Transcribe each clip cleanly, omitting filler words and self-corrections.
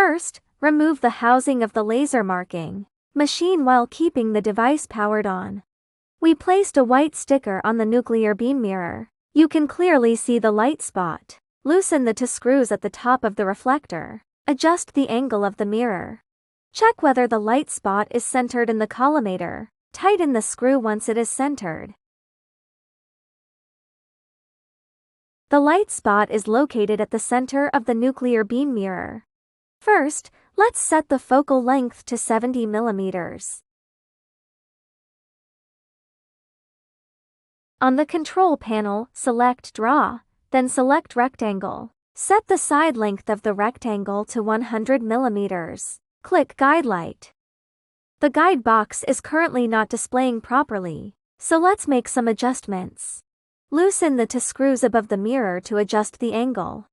First, remove the housing of the laser marking machine while keeping the device powered on. We placed a white sticker on the nuclear beam mirror. You can clearly see the light spot. Loosen the two screws at the top of the reflector. Adjust the angle of the mirror. Check whether the light spot is centered in the collimator. Tighten the screw once it is centered. The light spot is located at the center of the nuclear beam mirror. First, let's set the focal length to 70 millimeters. On the control panel, select Draw, then select Rectangle. Set the side length of the rectangle to 100 millimeters. Click Guide Light. The guide box is currently not displaying properly, so let's make some adjustments. Loosen the two screws above the mirror to adjust the angle.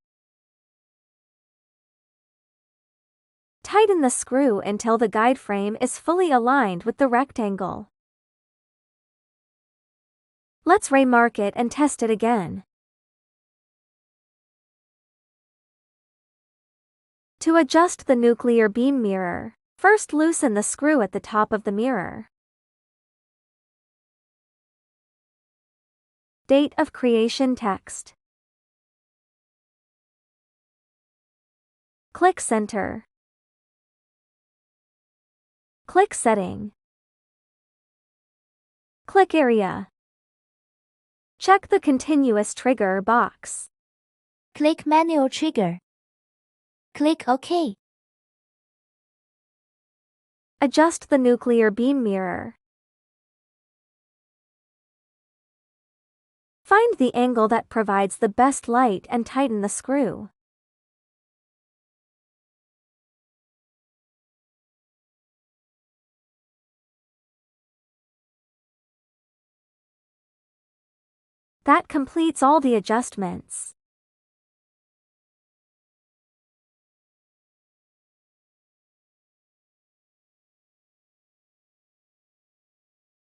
Tighten the screw until the guide frame is fully aligned with the rectangle. Let's remark it and test it again. To adjust the nuclear beam mirror, first loosen the screw at the top of the mirror. Date of creation text. Click Center. Click Setting. Click Area. Check the continuous trigger box. Click Manual Trigger. Click OK. Adjust the nuclear beam mirror. Find the angle that provides the best light and tighten the screw. That completes all the adjustments.